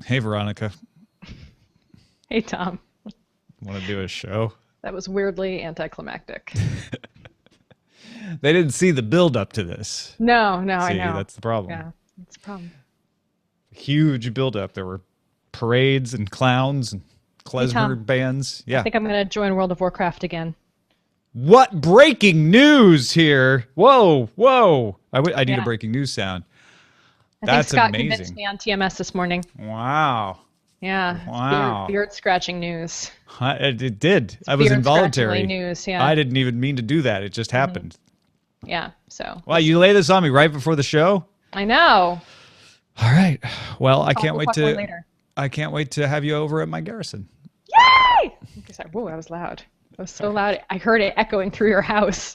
Hey, Veronica. Hey, Tom. Want to do a show? That was weirdly anticlimactic. They didn't see the build up to this. No, no, I See, know. that's the problem. Yeah, that's a problem. Huge build up. There were parades and clowns and Hey, klezmer Tom. bands. I Yeah. think I'm going to join World of Warcraft again. What breaking news here? Whoa, whoa. I need a Yeah. breaking news sound. I think That's Scott convinced amazing. me on TMS this morning. Wow. Yeah, it's Wow. beard scratching news. It did. It's I was beard scratchingly involuntary. news. Yeah. I didn't even mean to do that. It just hmm happened. Yeah. So Wow, you lay this on me right before the show? I know. All right. Well, We'll talk more later. I can't wait to have you over at my garrison. Yay! Okay, sorry. Whoa, that was loud. That was so loud. I heard it echoing through your house.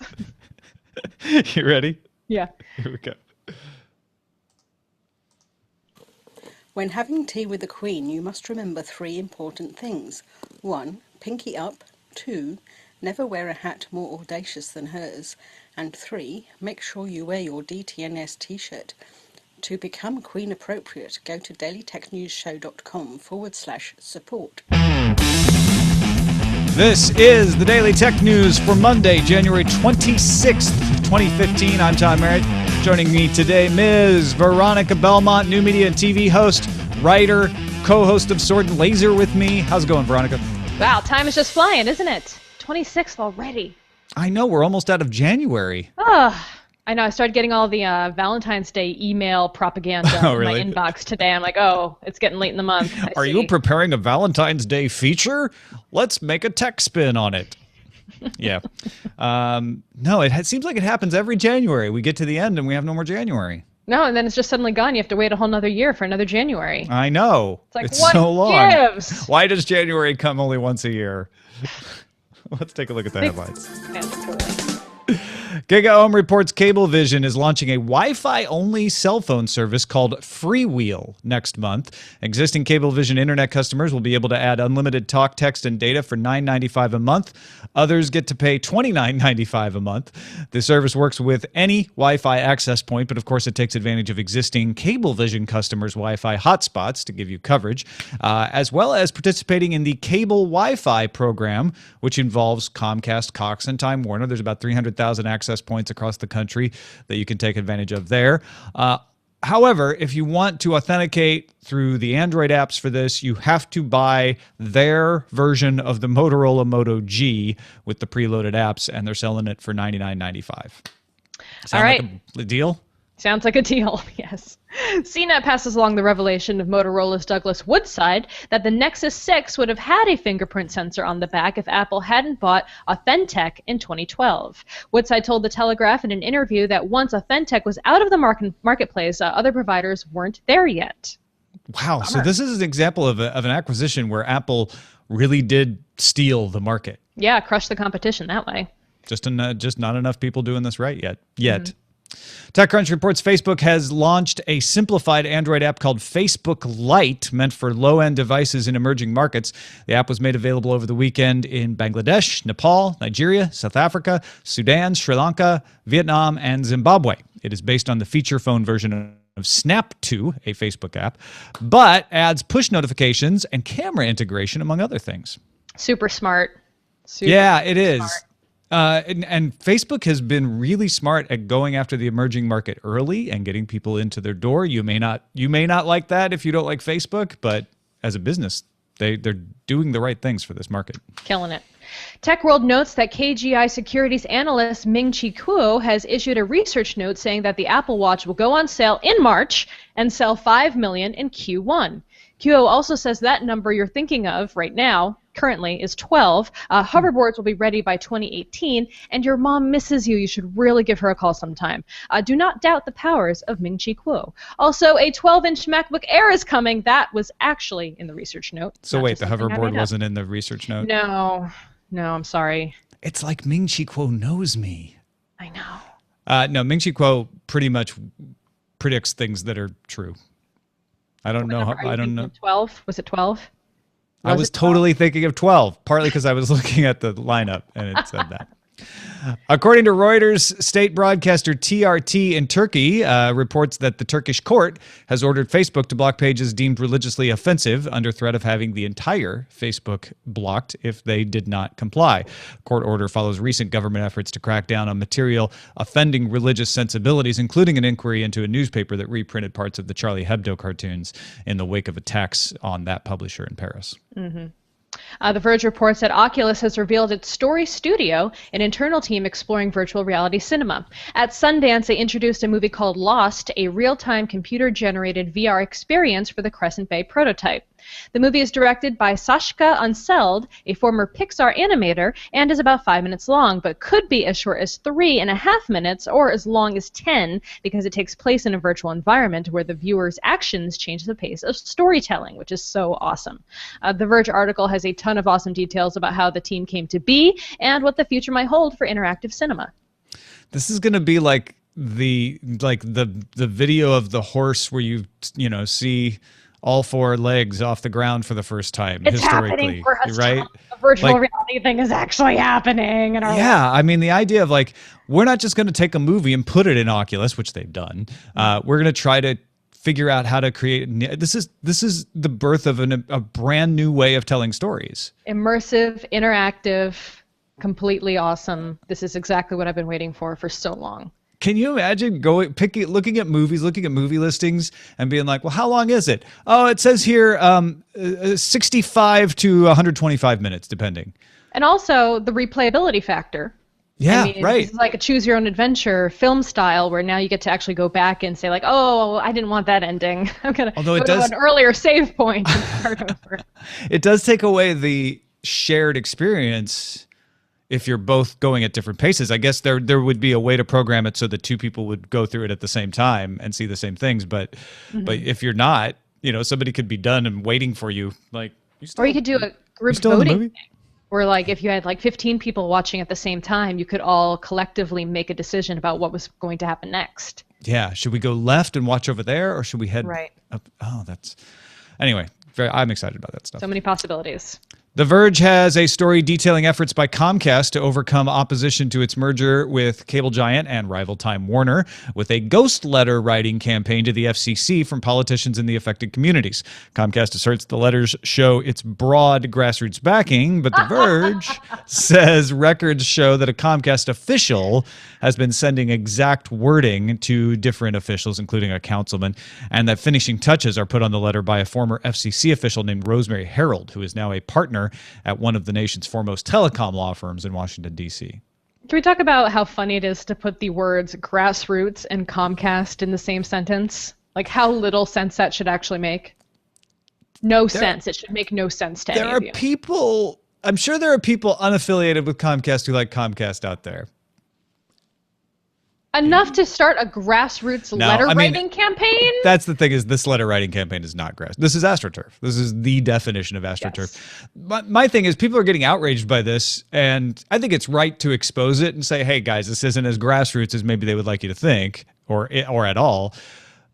You ready? Yeah. Here we go. When having tea with the Queen, you must remember three important things. 1. Pinky up. 2. Never wear a hat more audacious than hers. And 3. Make sure you wear your DTNS t-shirt. To become Queen appropriate, go to dailytechnewsshow.com/support. This is the Daily Tech News for Monday, January 26th, 2015. I'm Tom Merritt. Joining me today, Ms. Veronica Belmont, new media and TV host, writer, co-host of Sword and Laser with me. How's it going, Veronica? Wow, time is just flying, isn't it? 26th already. I know, we're almost out of January. I know. I started getting all the Valentine's Day email propaganda Oh, in my really? inbox today. I'm like, oh, it's getting late in the month. I Are see. you preparing a Valentine's Day feature? Let's make a tech spin on it. Yeah. No, seems like it happens every January. We get to the end and we have no more January. No, and then it's just suddenly gone. You have to wait a whole nother year for another January. I know. It's like, It's what so long. gives? Why does January come only once a year? Let's take a look at the Think- headlines. Yeah, totally. GigaOM reports Cablevision is launching a Wi-Fi only cell phone service called Freewheel next month. Existing Cablevision internet customers will be able to add unlimited talk, text, and data for $9.95 a month. Others get to pay $29.95 a month. The service works with any Wi-Fi access point, but of course it takes advantage of existing Cablevision customers' Wi-Fi hotspots to give you coverage, as well as participating in the Cable Wi-Fi program, which involves Comcast, Cox, and Time Warner. There's about 300,000 access points across the country that you can take advantage of there. However, if you want to authenticate through the Android apps for this, you have to buy their version of the Motorola Moto G with the preloaded apps, and they're selling it for $99.95. Sound All right. like a deal? Sounds like a deal, yes. CNET passes along the revelation of Motorola's Douglas Woodside that the Nexus 6 would have had a fingerprint sensor on the back if Apple hadn't bought Authentech in 2012. Woodside told The Telegraph in an interview that once Authentech was out of the marketplace, other providers weren't there yet. Wow. So this is an example of an acquisition where Apple really did steal the market. Yeah, crush the competition that way. Just not enough people doing this right yet. TechCrunch reports Facebook has launched a simplified Android app called Facebook Lite, meant for low-end devices in emerging markets. The app was made available over the weekend in Bangladesh, Nepal, Nigeria, South Africa, Sudan, Sri Lanka, Vietnam, and Zimbabwe. It is based on the feature phone version of Snap 2, a Facebook app, but adds push notifications and camera integration, among other things. Super smart. Super Yeah, it is. smart. And Facebook has been really smart at going after the emerging market early and getting people into their door. You may not like that if you don't like Facebook, but as a business, they're doing the right things for this market. Killing it. Tech World notes that KGI securities analyst Ming-Chi Kuo has issued a research note saying that the Apple Watch will go on sale in March and sell 5 million in Q1. Kuo also says that number you're thinking of right now, currently, is 12. Hoverboards will be ready by 2018, and your mom misses you. You should really give her a call sometime. Do not doubt the powers of Ming-Chi Kuo. Also, a 12-inch MacBook Air is coming. That was actually in the research note. So not wait, just the something I hoverboard made up. wasn't in the research note? No, I'm sorry. It's like Ming Chi Kuo knows me. I know. No, Ming Chi Kuo pretty much predicts things that are true. I don't know. I don't know. 12? Was it 12? I was totally thinking of 12, partly because I was looking at the lineup and it said that. According to Reuters, state broadcaster TRT in Turkey reports that the Turkish court has ordered Facebook to block pages deemed religiously offensive under threat of having the entire Facebook blocked if they did not comply. Court order follows recent government efforts to crack down on material offending religious sensibilities, including an inquiry into a newspaper that reprinted parts of the Charlie Hebdo cartoons in the wake of attacks on that publisher in Paris. Mm-hmm. The Verge reports that Oculus has revealed its Story Studio, an internal team exploring virtual reality cinema. At Sundance, they introduced a movie called Lost, a real-time computer-generated VR experience for the Crescent Bay prototype. The movie is directed by Sascha Unseld, a former Pixar animator, and is about 5 minutes long, but could be as short as 3.5 minutes or as long as 10 because it takes place in a virtual environment where the viewer's actions change the pace of storytelling, which is so awesome. The Verge article has a ton of awesome details about how the team came to be and what the future might hold for interactive cinema. This is going to be like the video of the horse where you see all four legs off the ground for the first time it's historically, happening for us, right? The virtual reality thing is actually happening in our lives. I mean, the idea of we're not just going to take a movie and put it in Oculus, which they've done. We're going to try to figure out how to create. This is the birth of a brand new way of telling stories. Immersive, interactive, completely awesome. This is exactly what I've been waiting for so long. Can you imagine looking at movie listings and being like, well, how long is it? Oh, it says here 65 to 125 minutes, depending. And also the replayability factor. Yeah, right. This is like a choose your own adventure film style where now you get to actually go back and say oh, I didn't want that ending. I'm going to go to an earlier save point and start over. It does take away the shared experience. If you're both going at different paces, I guess there would be a way to program it so that two people would go through it at the same time and see the same things. But if you're not, somebody could be done and waiting for you. Or you could do a group voting thing where if you had 15 people watching at the same time, you could all collectively make a decision about what was going to happen next. Yeah. Should we go left and watch over there, or should we head up? Oh, anyway, I'm excited about that stuff. So many possibilities. The Verge has a story detailing efforts by Comcast to overcome opposition to its merger with cable giant and rival Time Warner, with a ghost letter writing campaign to the FCC from politicians in the affected communities. Comcast asserts the letters show its broad grassroots backing, but The Verge says records show that a Comcast official has been sending exact wording to different officials, including a councilman, and that finishing touches are put on the letter by a former FCC official named Rosemary Harold, who is now a partner at one of the nation's foremost telecom law firms in Washington, D.C. Can we talk about how funny it is to put the words grassroots and Comcast in the same sentence? How little sense that should actually make? No sense. It should make no sense to any of you. I'm sure there are people unaffiliated with Comcast who like Comcast out there. Enough to start a grassroots writing campaign? That's the thing, is this letter writing campaign is not grass. This is AstroTurf. This is the definition of AstroTurf. Yes. My thing is people are getting outraged by this, and I think it's right to expose it and say, hey, guys, this isn't as grassroots as maybe they would like you to think or at all.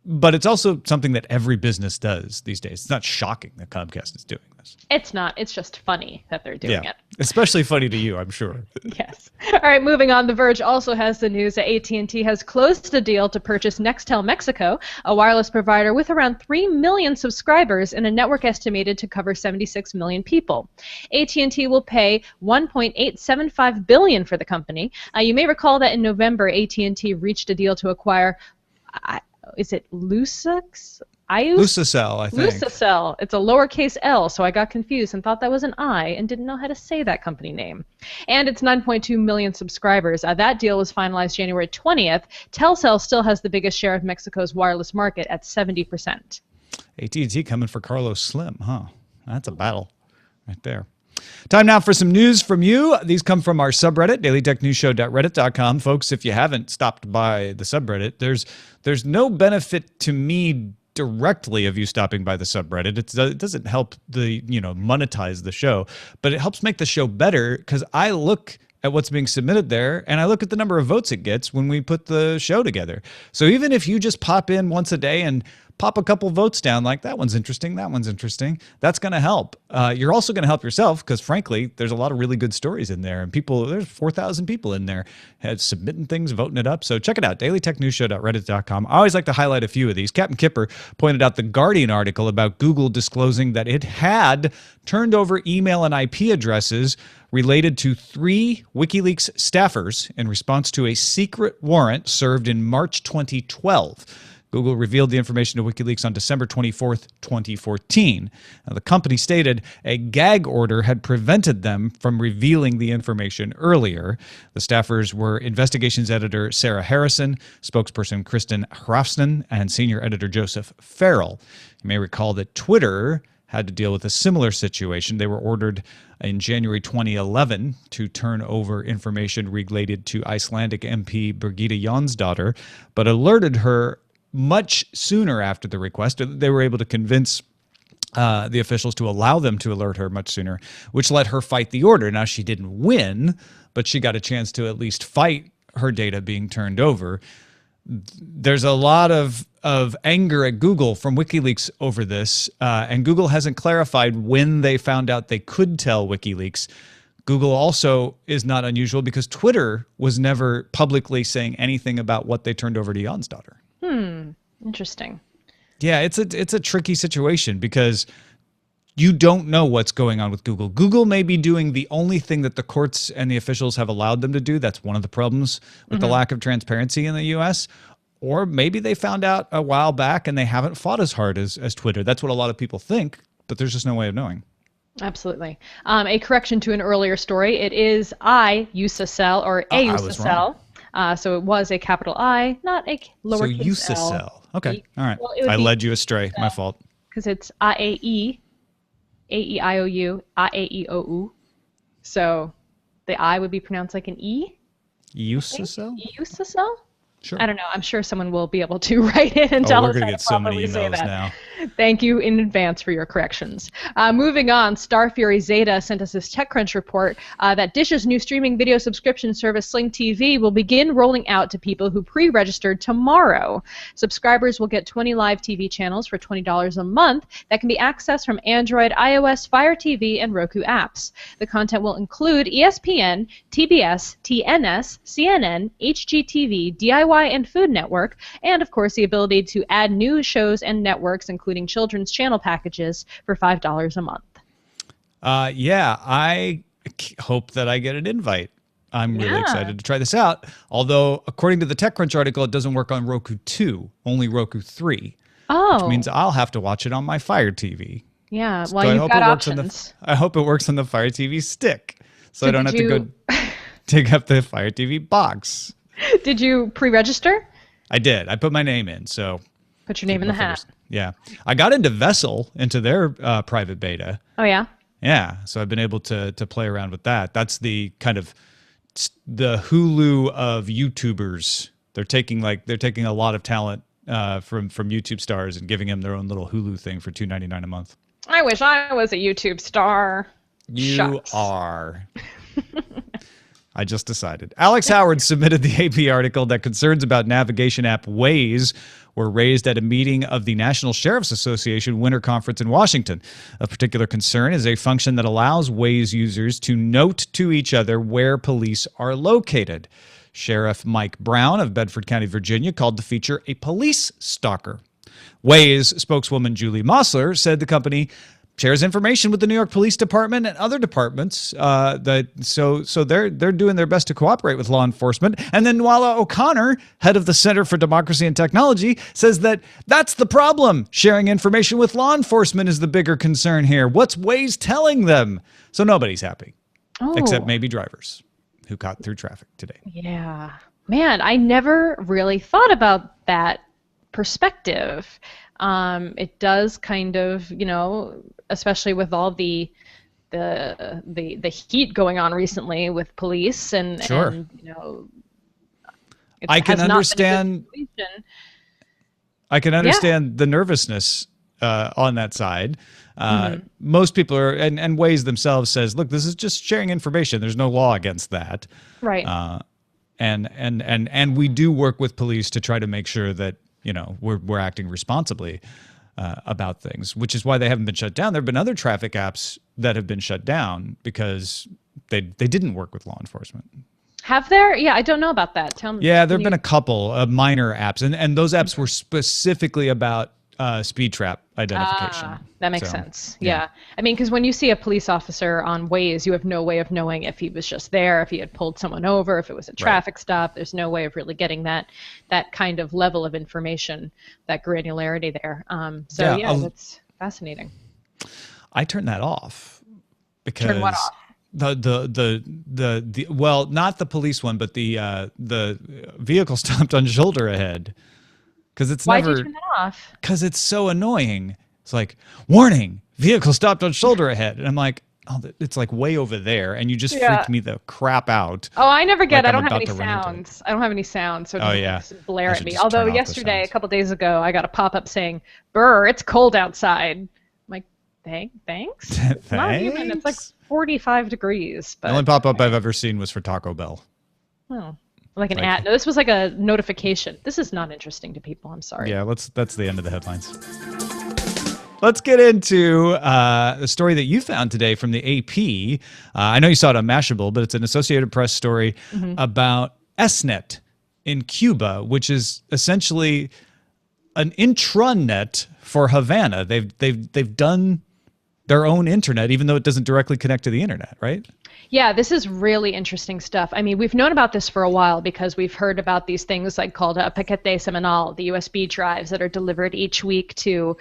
But it's also something that every business does these days. It's not shocking that Comcast is doing this. It's not. It's just funny that they're doing it. Especially funny to you, I'm sure. Yes. All right, moving on. The Verge also has the news that AT&T has closed a deal to purchase Nextel Mexico, a wireless provider with around 3 million subscribers and a network estimated to cover 76 million people. AT&T will pay $1.875 billion for the company. You may recall that in November, AT&T reached a deal to acquire... is it Lucix? Lucicell, I think. Lucicell. It's a lowercase L, so I got confused and thought that was an I and didn't know how to say that company name. And it's 9.2 million subscribers. That deal was finalized January 20th. Telcel still has the biggest share of Mexico's wireless market at 70%. AT&T coming for Carlos Slim, huh? That's a battle right there. Time now for some news from you. These come from our subreddit, dailytechnewsshow.reddit.com. Folks, if you haven't stopped by the subreddit, there's no benefit to me directly of you stopping by the subreddit. It doesn't help monetize the show, but it helps make the show better because I look at what's being submitted there, and I look at the number of votes it gets when we put the show together. So even if you just pop in once a day and pop a couple votes down like that one's interesting, that one's interesting. That's going to help. You're also going to help yourself because, frankly, there's a lot of really good stories in there. And there's 4,000 people in there submitting things, voting it up. So check it out, dailytechnewsshow.reddit.com. I always like to highlight a few of these. Captain Kipper pointed out the Guardian article about Google disclosing that it had turned over email and IP addresses related to 3 WikiLeaks staffers in response to a secret warrant served in March 2012. Google revealed the information to WikiLeaks on December 24th, 2014. Now, the company stated a gag order had prevented them from revealing the information earlier. The staffers were investigations editor Sarah Harrison, spokesperson Kristen Hrafsson, and senior editor Joseph Farrell. You may recall that Twitter had to deal with a similar situation. They were ordered in January 2011 to turn over information related to Icelandic MP Birgitta Jonsdottir, but alerted her much sooner after the request. They were able to convince the officials to allow them to alert her much sooner, which let her fight the order. Now, she didn't win, but she got a chance to at least fight her data being turned over. There's a lot of anger at Google from WikiLeaks over this, and Google hasn't clarified when they found out they could tell WikiLeaks. Google also is not unusual because Twitter was never publicly saying anything about what they turned over to Jonsdottir. Interesting. Yeah, it's a tricky situation because you don't know what's going on with Google. Google may be doing the only thing that the courts and the officials have allowed them to do. That's one of the problems with the lack of transparency in the U.S. Or maybe they found out a while back and they haven't fought as hard as Twitter. That's what a lot of people think, but there's just no way of knowing. Absolutely. A correction to an earlier story. It is IUSACEL or AUSACEL. So it was a capital I, not a lowercase l. So USACEL. Okay. All right. Well, I led you astray. My fault. Because it's IAE, AEIOU, IAEOU. So the I would be pronounced like an E. USACEL? USACEL? Sure. I don't know. I'm sure someone will be able to write in and tell us we're how going to to get so many properly say emails that. now. Thank you in advance for your corrections. Moving on, Starfury Zeta sent us this TechCrunch report that Dish's new streaming video subscription service Sling TV will begin rolling out to people who pre-registered tomorrow. Subscribers will get 20 live TV channels for $20 a month that can be accessed from Android, iOS, Fire TV, and Roku apps. The content will include ESPN, TBS, TNS, CNN, HGTV, DIY, and Food Network, and of course the ability to add new shows and networks, including children's channel packages, for $5 a month. Yeah, I hope that I get an invite. I'm really excited to try this out. Although, according to the TechCrunch article, it doesn't work on Roku 2, only Roku 3. Oh. Which means I'll have to watch it on my Fire TV. Yeah, So well, you've got options. I hope it works on the Fire TV stick, so I don't have to go dig up the Fire TV box. Did you pre-register? I did. I put my name in, so... Put your name in the hat. Yeah. I got into Vessel, into their private beta. Oh, yeah? Yeah. So I've been able to play around with that. That's the kind of the Hulu of YouTubers. They're taking a lot of talent from YouTube stars and giving them their own little Hulu thing for $2.99 a month. I wish I was a YouTube star. You are. I just decided. Alex Howard submitted the AP article that concerns about navigation app Waze were raised at a meeting of the National Sheriff's Association Winter Conference in Washington. A particular concern is a function that allows Waze users to note to each other where police are located. Sheriff Mike Brown of Bedford County, Virginia, called the feature a police stalker. Waze spokeswoman Julie Mossler said the company shares information with the New York Police Department and other departments. So they're doing their best to cooperate with law enforcement. And then Nuala O'Connor, head of the Center for Democracy and Technology, says that that's the problem. Sharing information with law enforcement is the bigger concern here. What's Waze telling them? So nobody's happy, except maybe drivers who caught through traffic today. Yeah, man, I never really thought about that perspective. It does kind of, especially with all the heat going on recently with police and I can understand the nervousness on that side. Most people are, and Waze themselves says, look, this is just sharing information. There's no law against that. Right. And we do work with police to try to make sure that we're acting responsibly about things, which is why they haven't been shut down. There have been other traffic apps that have been shut down because they didn't work with law enforcement. Have there? Yeah, I don't know about that. Tell me. Yeah, there have been a couple of minor apps, and those apps were specifically about speed trap identification. That makes sense. Yeah. I mean, because when you see a police officer on Waze, you have no way of knowing if he was just there, if he had pulled someone over, if it was a traffic stop. There's no way of really getting that kind of level of information, that granularity there. That's fascinating. I turned that off because Turn what off? Well, not the police one, but the vehicle stopped on shoulder ahead. Because it's Why'd you turn that off? Because it's so annoying. It's like, warning, vehicle stopped on shoulder ahead. And I'm like, oh, it's like way over there. And you just freak me the crap out. Oh, I never get it. I don't have any sounds. I don't have any sounds. So it doesn't blare at me. Although yesterday, a couple days ago, I got a pop-up saying, "Brr, it's cold outside." I'm like, thanks? It's not even. It's like 45 degrees. But the only pop-up I've ever seen was for Taco Bell. Oh. Like an ad. No, this was like a notification. This is not interesting to people. I'm sorry. Yeah, that's the end of the headlines. Let's get into the story that you found today from the AP. I know you saw it on Mashable, but it's an Associated Press story about SNet in Cuba, which is essentially an intranet for Havana. They've done their own internet, even though it doesn't directly connect to the internet, right? Yeah, this is really interesting stuff. I mean, we've known about this for a while because we've heard about these things like called a paquete semanal, the USB drives that are delivered each week to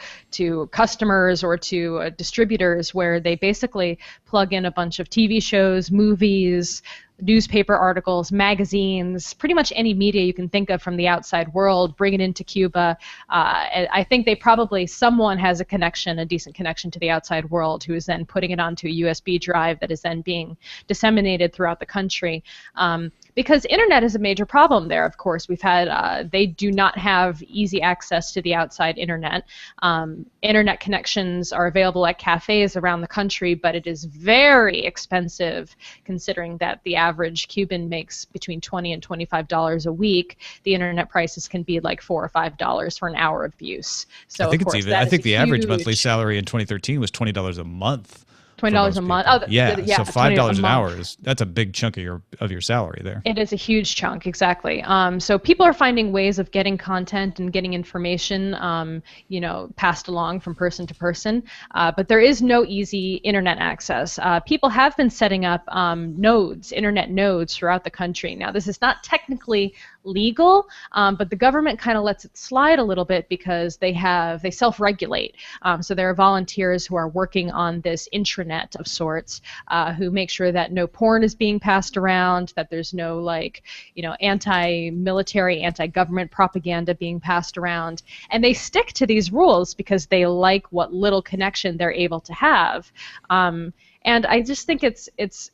customers or to distributors, where they basically plug in a bunch of TV shows, movies, newspaper articles, magazines, pretty much any media you can think of from the outside world, bring it into Cuba. I think someone has a decent connection to the outside world, who is then putting it onto a USB drive that is then being disseminated throughout the country. Because internet is a major problem there, of course. They do not have easy access to the outside internet. Internet connections are available at cafes around the country, but it is very expensive considering that the average Cuban makes between $20 and $25 a week. The internet prices can be like $4 or $5 for an hour of use. So I think the average monthly salary in 2013 was $20 a month. $20 a month. So $5 an hour that's a big chunk of your salary there. It is a huge chunk, exactly. So people are finding ways of getting content and getting information, passed along from person to person. But there is no easy internet access. People have been setting up internet nodes throughout the country. Now, this is not technically legal, but the government kind of lets it slide a little bit because they self-regulate. So there are volunteers who are working on this intranet of sorts, who make sure that no porn is being passed around, that there's no anti-military, anti-government propaganda being passed around, and they stick to these rules because they like what little connection they're able to have. And I just think it's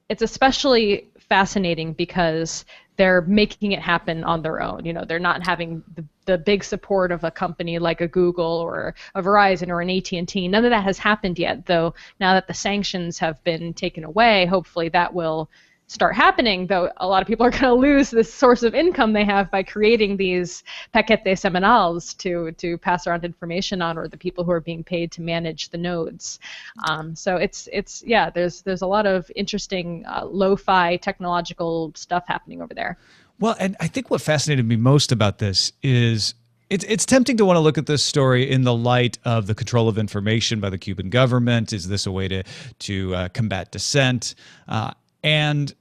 especially fascinating because they're making it happen on their own. They're not having the big support of a company like a Google or a Verizon or an AT&T. None of that has happened yet, though. Now that the sanctions have been taken away, hopefully that will start happening, though a lot of people are going to lose this source of income they have by creating these paquete semanals to pass around information on, or the people who are being paid to manage the nodes. So there's a lot of interesting lo-fi technological stuff happening over there. Well, and I think what fascinated me most about this is it's tempting to want to look at this story in the light of the control of information by the Cuban government. Is this a way to combat dissent? And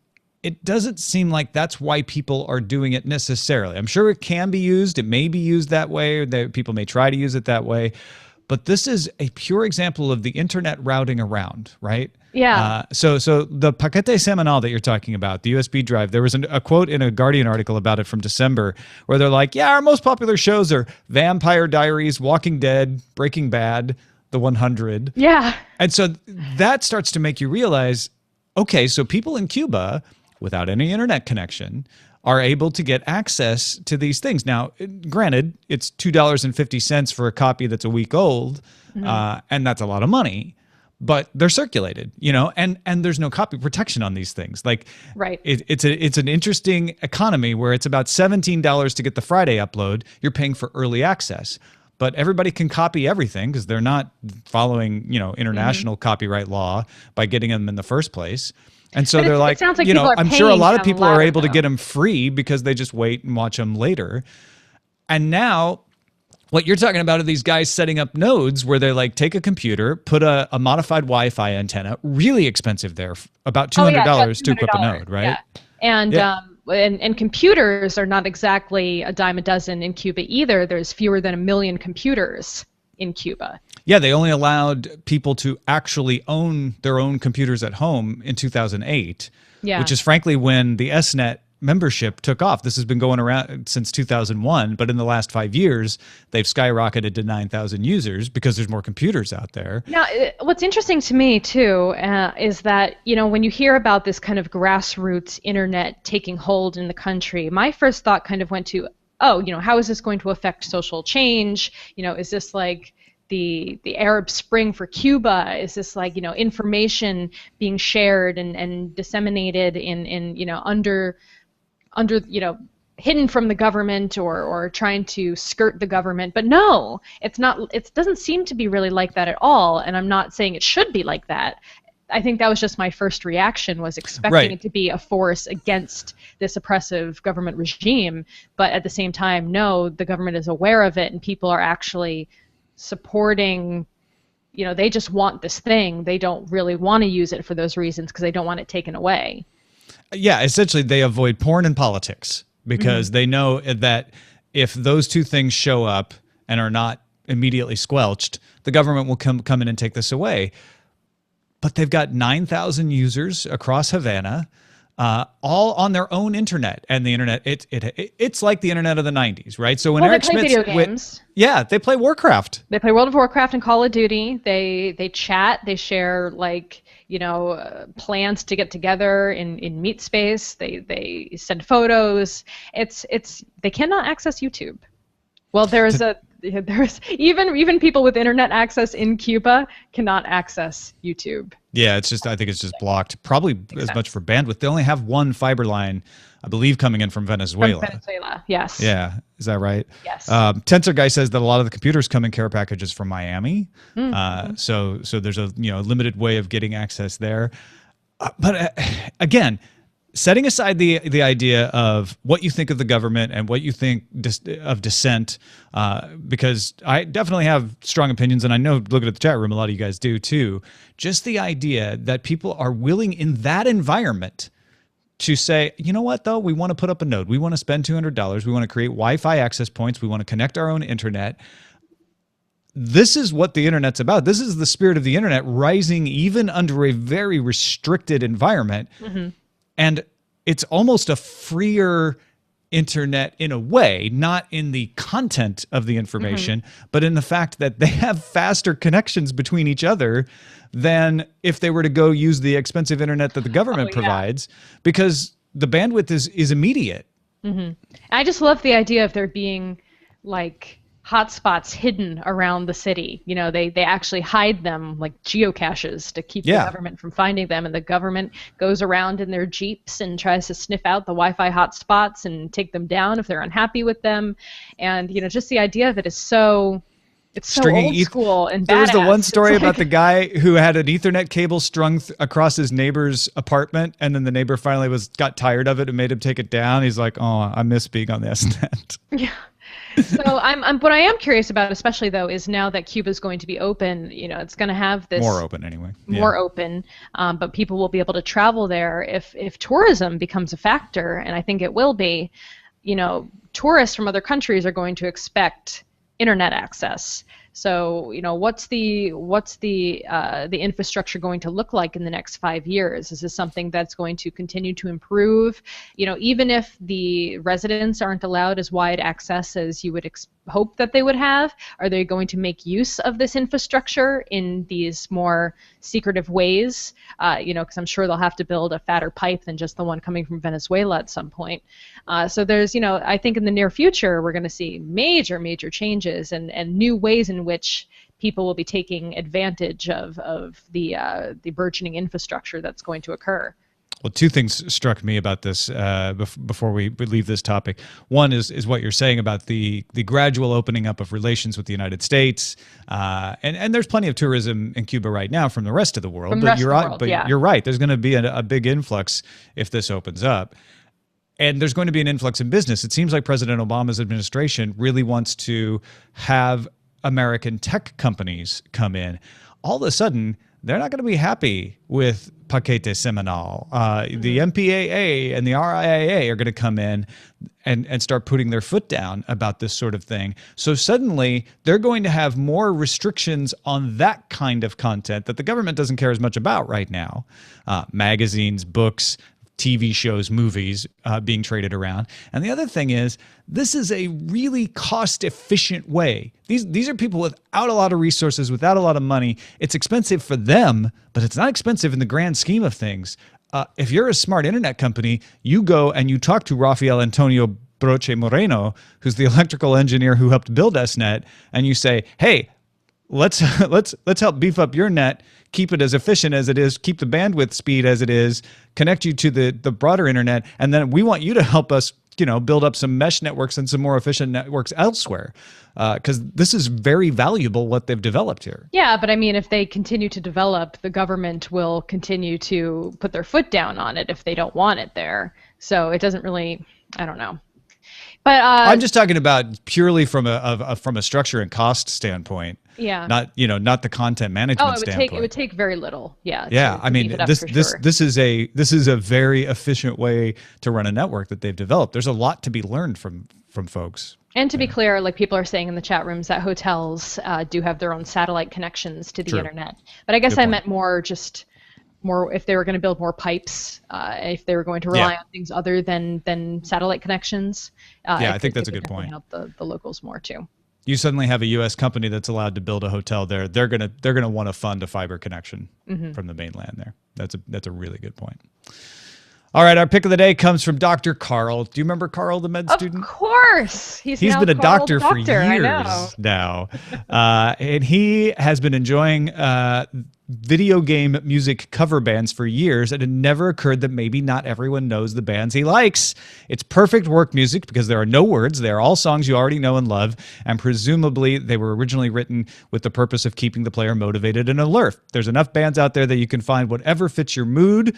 it doesn't seem like that's why people are doing it necessarily. I'm sure it can be used. It may be used that way, or people may try to use it that way. But this is a pure example of the internet routing around, right? Yeah. So the paquete semanal that you're talking about, the USB drive, there was a quote in a Guardian article about it from December where they're like, yeah, our most popular shows are Vampire Diaries, Walking Dead, Breaking Bad, The 100. Yeah. And so that starts to make you realize, okay, so people in Cuba without any internet connection are able to get access to these things. Now, granted, it's $2.50 for a copy that's a week old, and that's a lot of money. but they're circulated, and there's no copy protection on these things. Like, Right. it's an interesting economy where it's about $17 to get the Friday upload. You're paying for early access, but everybody can copy everything because they're not following, international copyright law by getting them in the first place. And so they're like, it sounds like people are I'm sure a lot of paying people are louder, able to though. get them free because they just wait and watch them later. And now what you're talking about are these guys setting up nodes where they like take a computer, put a modified Wi-Fi antenna, really expensive there, about $200 to equip a node, right? Yeah. And computers are not exactly a dime a dozen in Cuba either. There's fewer than 1 million computers in Cuba. Yeah, they only allowed people to actually own their own computers at home in 2008, which is frankly when the SNET membership took off. This has been going around since 2001, but in the last 5 years, they've skyrocketed to 9,000 users because there's more computers out there. Now, what's interesting to me, too, is that, when you hear about this kind of grassroots internet taking hold in the country, my first thought kind of went to, how is this going to affect social change? Is this like the Arab Spring for Cuba? Is this like, information being shared and disseminated in under hidden from the government or trying to skirt the government? But no, it's not. It doesn't seem to be really like that at all. And I'm not saying it should be like that. I think that was just my first reaction, was expecting it to be a force against this oppressive government regime. But at the same time, no, the government is aware of it and people are actually supporting. They just want this thing. They don't really want to use it for those reasons because they don't want it taken away. Yeah, essentially they avoid porn and politics because they know that if those two things show up and are not immediately squelched, the government will come in and take this away. But they've got 9,000 users across Havana, all on their own internet. And the internet, it's like the internet of the 90s, right? So when Eric they play Schmidt's video games. They play Warcraft. They play World of Warcraft and Call of Duty. They chat. They share plans to get together in Meet Space. They send photos. They cannot access YouTube. Well, there's even people with internet access in Cuba cannot access YouTube. Yeah, I think it's just blocked. Probably as much for bandwidth. They only have one fiber line, I believe, coming in from Venezuela. From Venezuela, yes. Yeah, is that right? Yes. Tensor Guy says that a lot of the computers come in care packages from Miami. So there's a limited way of getting access there. But again, setting aside the idea of what you think of the government and what you think of dissent, because I definitely have strong opinions, and I know, looking at the chat room, a lot of you guys do too. Just the idea that people are willing in that environment to say, you know what, though, we want to put up a node. We want to spend $200. We want to create Wi-Fi access points. We want to connect our own internet. This is what the internet's about. This is the spirit of the internet rising even under a very restricted environment. And it's almost a freer internet in a way, not in the content of the information, but in the fact that they have faster connections between each other than if they were to go use the expensive internet that the government provides, because the bandwidth is immediate. I just love the idea of there being like hotspots hidden around the city. They actually hide them like geocaches to keep the government from finding them, and the government goes around in their jeeps and tries to sniff out the Wi-Fi hotspots and take them down if they're unhappy with them. And just the idea of it is so old school and badass. There was the one story about the guy who had an Ethernet cable strung across his neighbor's apartment, and then the neighbor finally got tired of it and made him take it down. He's like, "Oh, I miss being on the SNET." Yeah. So what I am curious about, especially though, is now that Cuba's going to be open, it's going to have this more open anyway. More open, but people will be able to travel there if tourism becomes a factor, and I think it will be. Tourists from other countries are going to expect internet access. So, what's the infrastructure going to look like in the next 5 years? Is this something that's going to continue to improve? Even if the residents aren't allowed as wide access as you would hope that they would have, are they going to make use of this infrastructure in these more secretive ways? Because I'm sure they'll have to build a fatter pipe than just the one coming from Venezuela at some point. So there's, I think in the near future, we're going to see major changes and new ways in which people will be taking advantage of the burgeoning infrastructure that's going to occur. Well, two things struck me about this before we leave this topic. One is what you're saying about the gradual opening up of relations with the United States, and there's plenty of tourism in Cuba right now from the rest of the world. But you're right. There's going to be a big influx if this opens up. And there's going to be an influx in business. It seems like President Obama's administration really wants to have American tech companies come in. All of a sudden, they're not going to be happy with Paquete Semanal. The MPAA and the RIAA are going to come in and start putting their foot down about this sort of thing. So suddenly, they're going to have more restrictions on that kind of content that the government doesn't care as much about right now. Magazines, books, TV shows, movies being traded around. And the other thing is, this is a really cost-efficient way. These are people without a lot of resources, without a lot of money. It's expensive for them, but it's not expensive in the grand scheme of things. If you're a smart internet company, you go and you talk to Rafael Antonio Broche Moreno, who's the electrical engineer who helped build SNet, and you say, hey, let's help beef up your net, keep it as efficient as it is, keep the bandwidth speed as it is, connect you to the broader internet, and then we want you to help us, build up some mesh networks and some more efficient networks elsewhere, because this is very valuable what they've developed here. Yeah, but I mean, if they continue to develop, the government will continue to put their foot down on it if they don't want it there. So it doesn't really, I don't know. But I'm just talking about purely from a structure and cost standpoint. Yeah. Not the content management standpoint. It would take very little. Yeah. Yeah. I mean, this is a very efficient way to run a network that they've developed. There's a lot to be learned from folks. And to be clear, like people are saying in the chat rooms, that hotels do have their own satellite connections to the internet. But I guess I meant more if they were going to build more pipes, if they were going to rely on things other than satellite connections. I think that's a good point. Help the locals more too. You suddenly have a U.S. company that's allowed to build a hotel there. They're gonna want to fund a fiber connection from the mainland there. That's a really good point. All right, our pick of the day comes from Dr. Carl. Do you remember Carl, the med student? Of course. He's been a doctor for years I know. now. And he has been enjoying video game music cover bands for years, and it never occurred that maybe not everyone knows the bands he likes. It's perfect work music because there are no words. They are all songs you already know and love, and presumably they were originally written with the purpose of keeping the player motivated and alert. There's enough bands out there that you can find whatever fits your mood.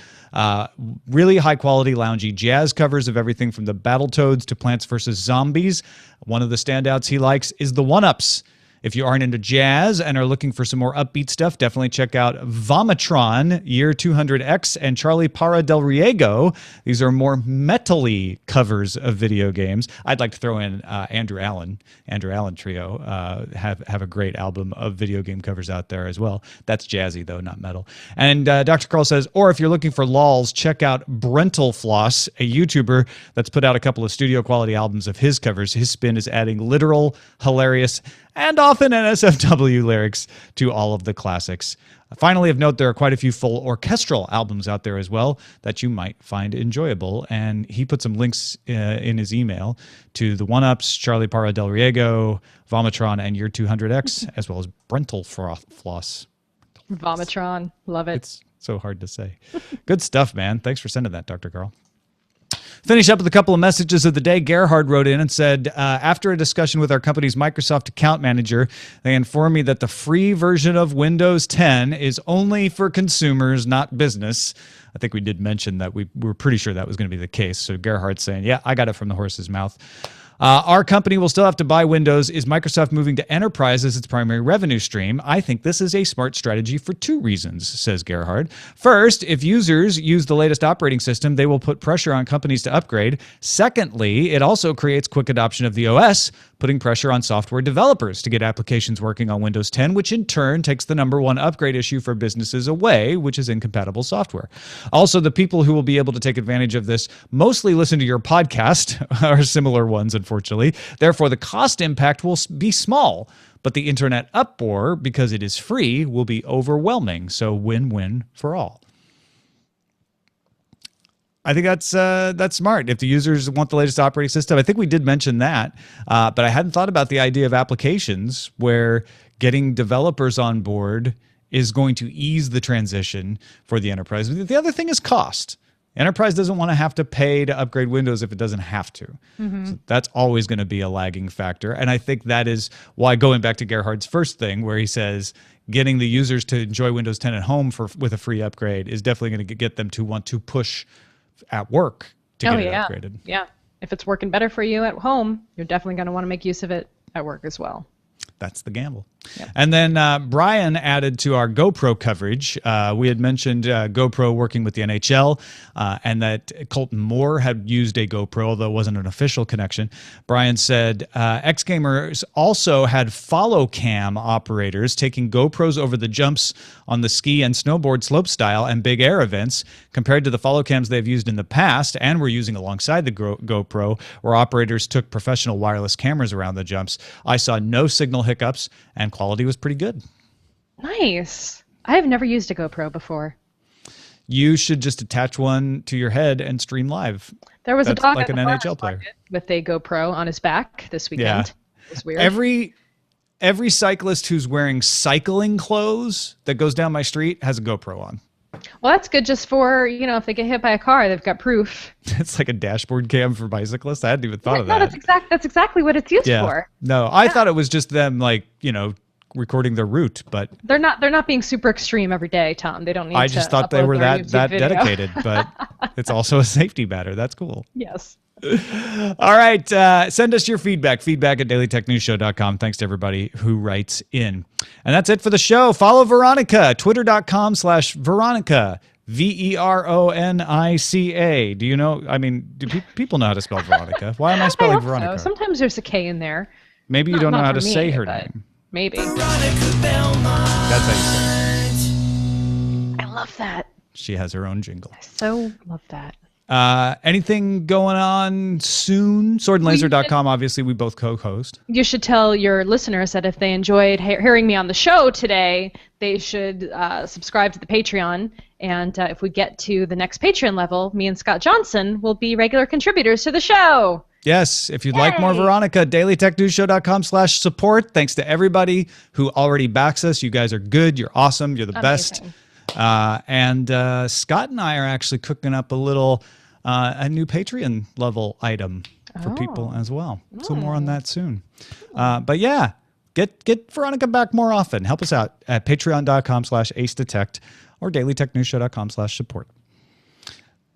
Really high-quality, loungy jazz covers of everything from the Battletoads to Plants vs. Zombies. One of the standouts he likes is the One-Ups. If you aren't into jazz and are looking for some more upbeat stuff, definitely check out Vomitron, Year 200X, and Charlie Parra del Riego. These are more metal-y covers of video games. I'd like to throw in Andrew Allen Trio, have a great album of video game covers out there as well. That's jazzy, though, not metal. And Dr. Carl says, or if you're looking for lols, check out Brental Floss, a YouTuber that's put out a couple of studio-quality albums of his covers. His spin is adding literal, hilarious, and often NSFW lyrics to all of the classics. Finally, of note, there are quite a few full orchestral albums out there as well that you might find enjoyable. And he put some links in his email to the One-Ups, Charlie Parra del Riego, Vomitron, and Year 200X, as well as Brental Floss. Vomitron. Love it. It's so hard to say. Good stuff, man. Thanks for sending that, Dr. Carl. Finish up with a couple of messages of the day. Gerhard wrote in and said, after a discussion with our company's Microsoft account manager, they informed me that the free version of Windows 10 is only for consumers, not business. I think we did mention that we were pretty sure that was going to be the case. So Gerhard's saying, yeah, I got it from the horse's mouth. Our company will still have to buy Windows. Is Microsoft moving to enterprise as its primary revenue stream? I think this is a smart strategy for two reasons, says Gerhard. First, if users use the latest operating system, they will put pressure on companies to upgrade. Secondly, it also creates quick adoption of the OS, putting pressure on software developers to get applications working on Windows 10, which in turn takes the #1 upgrade issue for businesses away, which is incompatible software. Also, the people who will be able to take advantage of this mostly listen to your podcast, or similar ones, unfortunately. Therefore, the cost impact will be small, but the internet uproar, because it is free, will be overwhelming. So win-win for all. I think that's smart. If the users want the latest operating system, I think we did mention that, but I hadn't thought about the idea of applications where getting developers on board is going to ease the transition for the enterprise. The other thing is cost. Enterprise doesn't want to have to pay to upgrade Windows if it doesn't have to. So that's always going to be a lagging factor. And I think that is why, going back to Gerhard's first thing, where he says getting the users to enjoy Windows 10 at home with a free upgrade is definitely going to get them to want to push at work to get it upgraded. Yeah. If it's working better for you at home, you're definitely going to want to make use of it at work as well. That's the gamble. Yep. And then Brian added to our GoPro coverage. We had mentioned GoPro working with the NHL and that Colton Moore had used a GoPro, although it wasn't an official connection. Brian said X-Gamers also had follow cam operators taking GoPros over the jumps on the ski and snowboard slopestyle and big air events compared to the follow cams they've used in the past and were using alongside the GoPro, where operators took professional wireless cameras around the jumps. I saw no signal hiccups and quality was pretty good. Nice. I have never used a GoPro before. You should just attach one to your head and stream live. There was That's a dog like at an the NHL farmer's player market with a GoPro on his back this weekend. Yeah. It was weird. Every cyclist who's wearing cycling clothes that goes down my street has a GoPro on. Well, that's good just for, if they get hit by a car, they've got proof. It's like a dashboard cam for bicyclists. I hadn't even thought of that. No, that's exactly what it's used for. No, I thought it was just them recording their route, but they're not being super extreme every day, Tom. They don't need to. I just thought they were that video. dedicated, but it's also a safety matter. That's cool. Yes. All right. Send us your feedback at dailytechnewsshow.com. Thanks to everybody who writes in. And that's it for the show. Follow Veronica, twitter.com/Veronica, Veronica. Do you know? I mean, do people know how to spell Veronica? Why am I spelling Veronica? So. Sometimes there's a K in there. Maybe you don't know how to say her but name. Maybe. Veronica Belmont. That's how you say it. I love that. She has her own jingle. I so love that. Anything going on soon? Swordandlaser.com, obviously, we both co-host. You should tell your listeners that if they enjoyed hearing me on the show today, they should subscribe to the Patreon. And if we get to the next Patreon level, me and Scott Johnson will be regular contributors to the show. Yes, if you'd like more Veronica, dailytechnewsshow.com/support. Thanks to everybody who already backs us. You guys are good. You're awesome. You're the best. And Scott and I are actually cooking up a new Patreon level item for people as well. So more on that soon. But yeah, get Veronica back more often. Help us out at patreon.com/acedetect or dailytechnewsshow.com/support.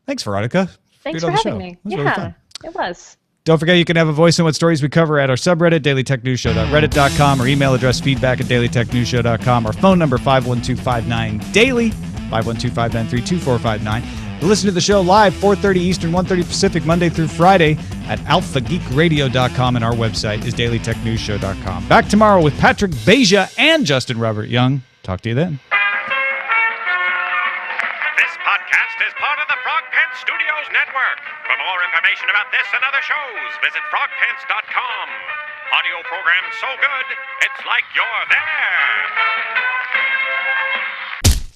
Thanks, Veronica. Thanks for having me. It was really fun. It was. Don't forget you can have a voice in what stories we cover at our subreddit, dailytechnewsshow.reddit.com, or email address feedback at dailytechnewsshow.com. Our phone number, 512-59-DAILY, 512-593-2459. Listen to the show live, 4:30 Eastern, 1:30 Pacific, Monday through Friday at alphageekradio.com, and our website is dailytechnewsshow.com. Back tomorrow with Patrick Beja and Justin Robert Young. Talk to you then. This podcast is part of the Frog Pants Studios Network. For more information about this and other shows, visit frogpants.com. Audio program so good, it's like you're there.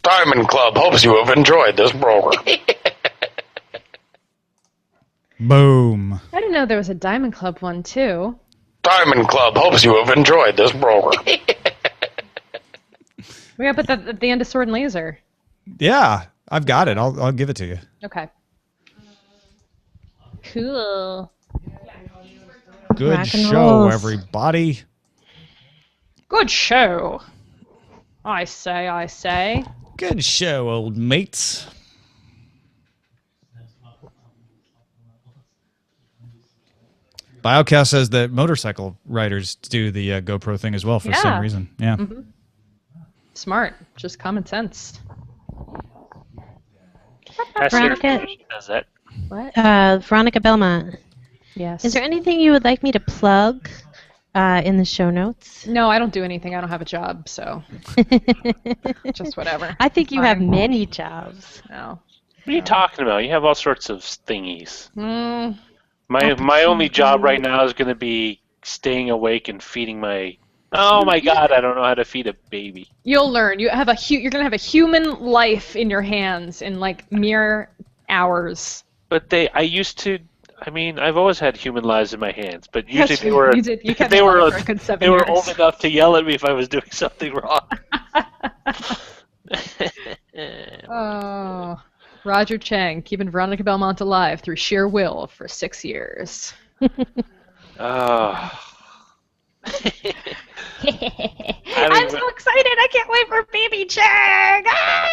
Diamond Club hopes you have enjoyed this program. Boom. I didn't know there was a Diamond Club one, too. Diamond Club hopes you have enjoyed this program. We gotta put that at the end of Sword and Laser. Yeah, I've got it. I'll give it to you. Okay. Cool. Good Rock and show, rolls. everybody. Good show. I say. Good show, old mates. Biocast says that motorcycle riders do the GoPro thing as well for some reason. Yeah. Mm-hmm. Smart. Just common sense. Veronica, Does that? What? Veronica Belmont. Yes. Is there anything you would like me to plug in the show notes? No, I don't do anything. I don't have a job, so just whatever. I think you have Fine. many jobs. No. What are you talking about? You have all sorts of thingies. Mm, My only job right now is going to be staying awake and feeding my... Oh my God, I don't know how to feed a baby. you'll learn. You're gonna have a human life in your hands in like mere hours. But I used to I mean, I've always had human lives in my hands, but Yes, usually they were you kept they them were alive for a good 7 they were years. old enough to yell at me if I was doing something wrong. Oh, Roger Chang keeping Veronica Belmont alive through sheer will for 6 years. Oh. I'm so excited! I can't wait for baby Chang! Ah!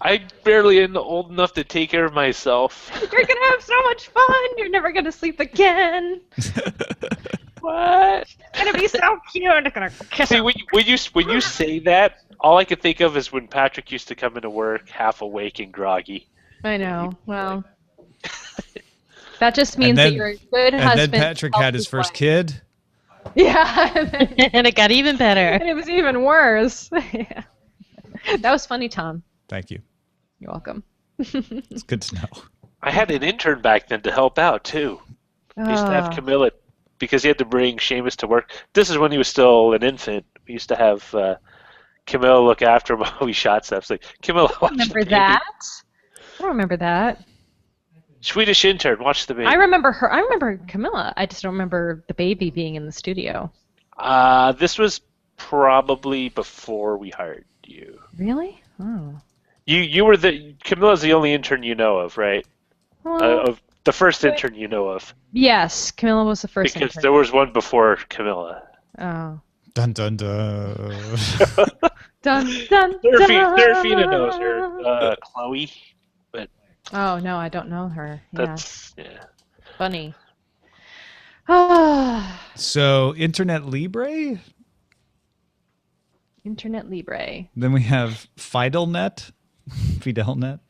I barely am old enough to take care of myself. You're gonna have so much fun! You're never gonna sleep again! What? It's gonna be so cute! I'm gonna kiss See, her. when you say that, all I can think of is when Patrick used to come into work half awake and groggy. I know. Well, that just means then- that you're a good And husband. then Patrick had his first kid. Yeah, And it got even better. and it was even worse. Yeah. That was funny, Tom. Thank you. You're welcome. It's good to know. I had an intern back then to help out too. I used to have Camilla because he had to bring Seamus to work. This is when he was still an infant. We used to have Camilla look after him while we shot stuff. It's like, Camilla, I watch remember the baby. that. I don't remember that. Swedish intern, watch the baby. I remember her. I remember Camilla. I just don't remember the baby being in the studio. This was probably before we hired you. Really? Oh. You were Camilla's the only intern you know of, right? Well, Of the first intern you know of. yes, Camilla was the first. Because intern. there was one before Camilla. Oh. Dun dun dun. Dun dun Serafina knows her. Chloe. Oh no, I don't know her. That's Funny. Ah. So Internet Libre. Internet Libre. Then we have FidelNet. FidelNet.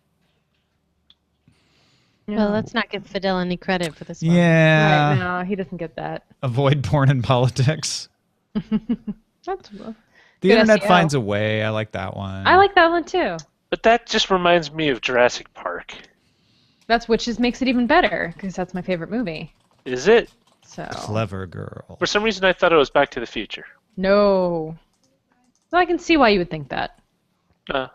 Well, let's not give Fidel any credit for this one. Yeah. Right, no, he doesn't get that. Avoid porn and politics. That's. The Good internet SEO. finds a way. I like that one. I like that one too. But that just reminds me of Jurassic Park. That's which just makes it even better because that's my favorite movie. Is it? So Clever girl. For some reason, I thought it was Back to the Future. no. Well, I can see why you would think that. Perhaps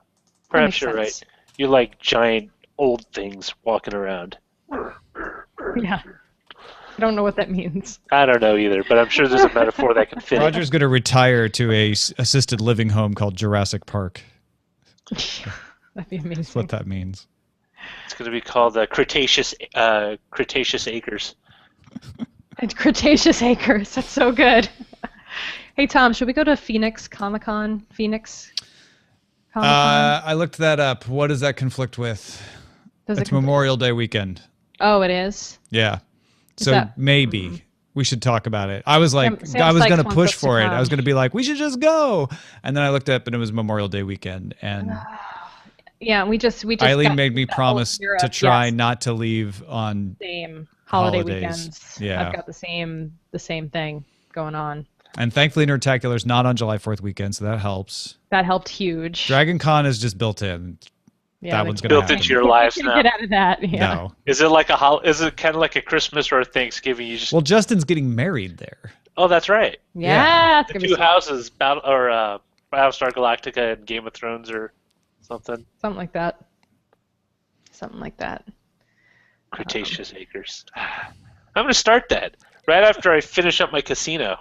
makes you're right. sense. You like giant old things walking around. Yeah. I don't know what that means. I don't know either, but I'm sure there's a metaphor that can fit. it. Roger's going to retire to a assisted living home called Jurassic Park. That'd be amazing. That's what that means. It's going to be called Cretaceous Acres. And Cretaceous Acres. That's so good. Hey Tom, should we go to Phoenix Comic-Con? Phoenix Comic-Con? I looked that up. What does that conflict with? Does it It's conflict- Memorial Day weekend. Oh, it is. Yeah. Is So that- maybe we should talk about it. I was like, Sam I was Sykes going to wants push us to for it. I come. was going to be like, we should just go. And then I looked up and it was Memorial Day weekend. And Yeah, we just Eileen got made me the promise whole Europe, to try yes, not to leave on. same holiday holidays. weekends. Yeah. I've got the same thing going on. And thankfully, Nertacular's not on July 4th weekend, so that helps. That helped huge. Dragon Con is just built in. Yeah, that they one's can't- going Built to into happen. your lives can't now. get out of that. Yeah. No. Is it like Is it kind of like a Christmas or a Thanksgiving? You just. Well, Justin's getting married there. Oh, that's right. Yeah, it's The gonna be two fun. houses, Battlestar Galactica and Game of Thrones, or something. Something like that. Something like that. Cretaceous Acres. I'm going to start that right after I finish up my casino.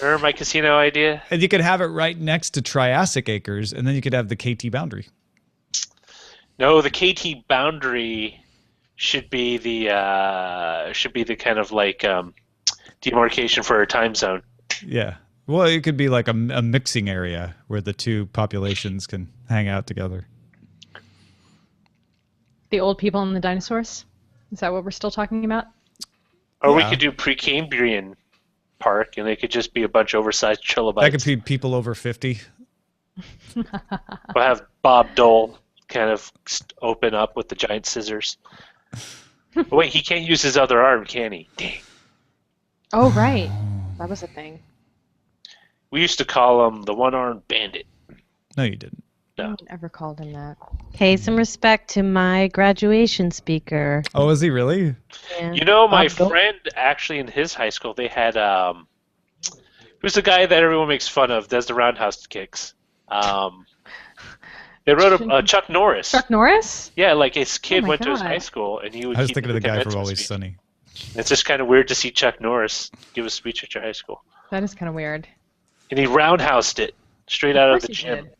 Remember my casino idea? And you could have it right next to Triassic Acres, and then you could have the KT boundary. No, the KT boundary should be the kind of like demarcation for a time zone. Yeah. Well, it could be like a mixing area where the two populations can hang out together. The old people and the dinosaurs? Is that what we're still talking about? Or we Yeah. could do Precambrian Park, and they could just be a bunch of oversized trilobites. That could be people over 50. We'll have Bob Dole kind of open up with the giant scissors. But wait, he can't use his other arm, can he? Dang. Oh, right. That was a thing. We used to call him the one-armed bandit. No, you didn't. No No. one ever called him that. Pay some respect to my graduation speaker. Oh, is he really? Yeah. You know, my Bob Dole. friend, actually, in his high school, they had, who's the guy that everyone makes fun of, does the roundhouse kicks? They wrote Chuck Norris. Chuck Norris? Yeah, like his kid my went to his God. high school, and he would I was keep thinking of the giving guy from commencement Always speech. Sunny. It's just kind of weird to see Chuck Norris give a speech at your high school. That is kind of weird. And he roundhoused it straight out of the he gym. did.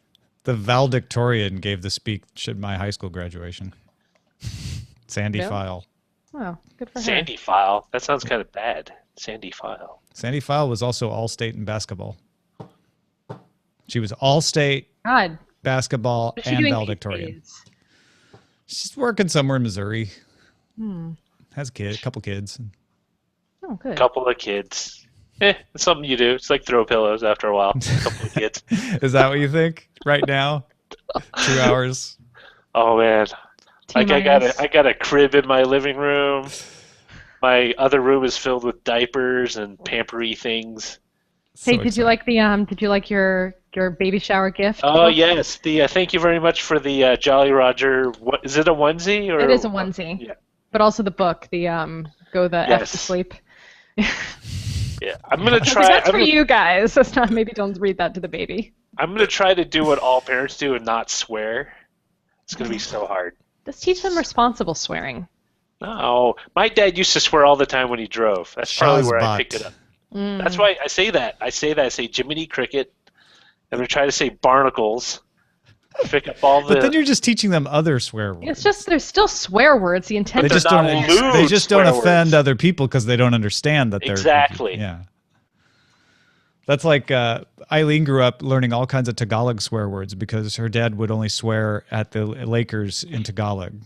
The valedictorian gave the speech at my high school graduation. Sandy Really? File. Oh, good for her. Sandy File. That sounds kind of bad. Sandy File. Sandy File was also all-state in basketball. She was all-state God. basketball What's she and doing valedictorian. these days? She's working somewhere in Missouri. Has a couple kids. Oh, good. Couple of kids. It's something you do. It's like throw pillows after a while. A couple of kids. Is that what you think right now? 2 hours. Oh man. Like T-minus. I got a crib in my living room. My other room is filled with diapers and pampery things. Hey, So did you like your baby shower gift? Oh yes, the thank you very much for the Jolly Roger. What is it, a onesie or? It is a onesie. Yeah. But also the book, the Go the F Yes. to Sleep. Yeah, I'm gonna That's try. for you guys. That's not. Maybe don't read that to the baby. I'm gonna try to do what all parents do and not swear. It's gonna be so hard. Just teach them responsible swearing. No, my dad used to swear all the time when he drove. That's probably where I Shazbot. picked it up. That's why I say that. I say Jiminy Cricket. I'm gonna try to say barnacles. Pick up all the. But then you're just teaching them other swear words. It's just there's still swear words. The intent. They they're just not don't. lewd They just don't swear offend words. other people because they don't understand that they're Exactly. Yeah. That's like Eileen grew up learning all kinds of Tagalog swear words because her dad would only swear at the Lakers in Tagalog.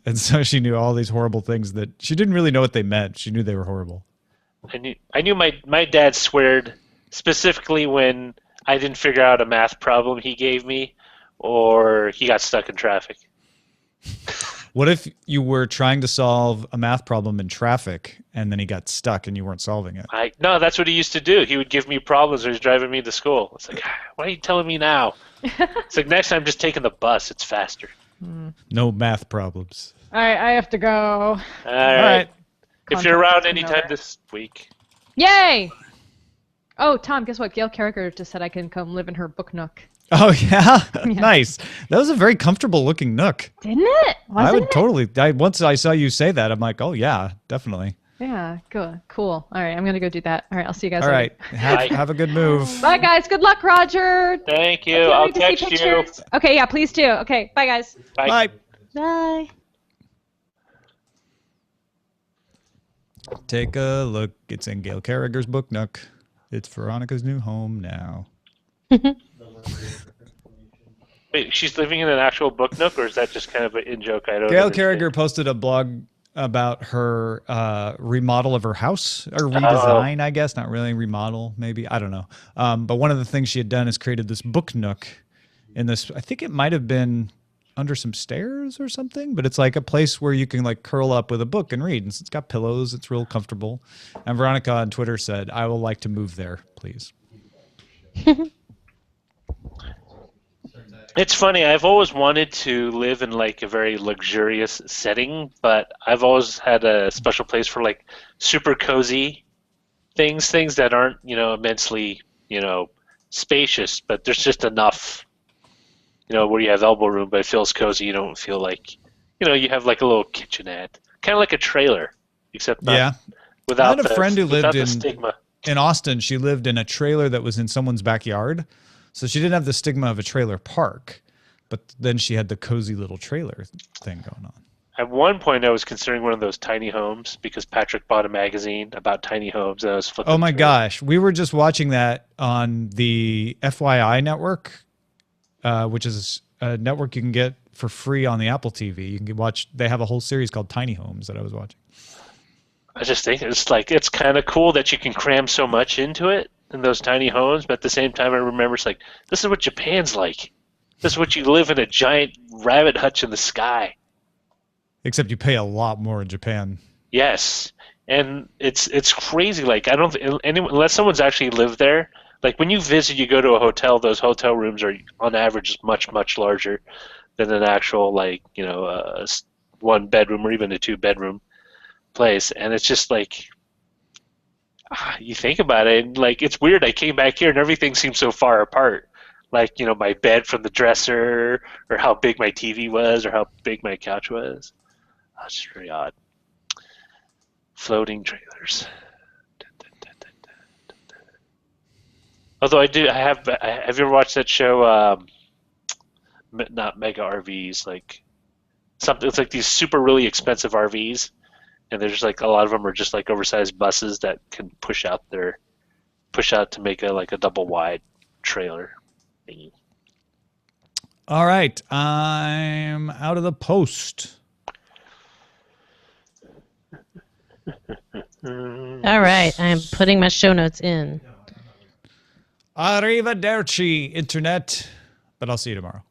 And so she knew all these horrible things that she didn't really know what they meant. She knew they were horrible. I knew my dad sweared specifically when I didn't figure out a math problem he gave me, or he got stuck in traffic. What if you were trying to solve a math problem in traffic and then he got stuck and you weren't solving it? No, that's what he used to do. He would give me problems when he was driving me to school. It's like, why are you telling me now? It's like next time just taking the bus. It's faster. No math problems. All right, I have to go. All All right. right. If you're around Contact anytime number. this week. Yay! Oh, Tom, guess what? Gail Carriger just said I can come live in her book nook. Oh, yeah? Nice. That was a very comfortable looking nook. Didn't it? Wasn't I would it? totally. Once I saw you say that, I'm like, oh, yeah, definitely. Yeah, good. Cool. All right, I'm going to go do that. All right, I'll see you guys All later. right. Have a good move. Bye, guys. Good luck, Roger. Thank you. Can't I'll wait to see text you. pictures. Okay, yeah, please do. Okay, bye, guys. Bye. Bye. Bye. Take a look. It's in Gail Carriger's book nook. It's Veronica's new home now. Wait, she's living in an actual book nook, or is that just kind of an in-joke? I don't Gail understand. Carriger posted a blog about her remodel of her house, or redesign, I guess. Not really remodel, maybe. I don't know. But one of the things she had done is created this book nook in this, I think it might have been under some stairs or something, but it's like a place where you can like curl up with a book and read. And it's got pillows. It's real comfortable. And Veronica on Twitter said, I would like to move there, please. It's funny. I've always wanted to live in like a very luxurious setting, but I've always had a special place for like super cozy things that aren't, immensely, spacious, but there's just enough, where you have elbow room, but it feels cozy. You don't feel like, you have like a little kitchenette, kind of like a trailer, except not Yeah. without I had a friend who without lived the in stigma. in Austin. She lived in a trailer that was in someone's backyard. So she didn't have the stigma of a trailer park, but then she had the cozy little trailer thing going on. At one point, I was considering one of those tiny homes because Patrick bought a magazine about tiny homes, and I was flipping Oh my through it. gosh. We were just watching that on the FYI network, which is a network you can get for free on the Apple TV. You can watch, they have a whole series called Tiny Homes that I was watching. I just think it's kind of cool that you can cram so much into it in those tiny homes, but at the same time, I remember it's like, this is what Japan's like. This is what you live in a giant rabbit hutch in the sky. Except you pay a lot more in Japan. Yes, and it's crazy. Like I don't anyone unless someone's actually lived there. Like when you visit, you go to a hotel. Those hotel rooms are on average much larger than an actual one bedroom or even a 2-bedroom place. And it's just like you think about it, and like it's weird. I came back here and everything seems so far apart. like my bed from the dresser, or how big my TV was, or how big my couch was. That's just very odd. Floating trailers. Although have you ever watched that show? Not Mega RVs, like something. It's like these super really expensive RVs, and there's like a lot of them are just like oversized buses that can push out to make a double wide trailer thingy. All right, I'm out of the post. All right, I'm putting my show notes in. Arrivederci, Internet. But I'll see you tomorrow.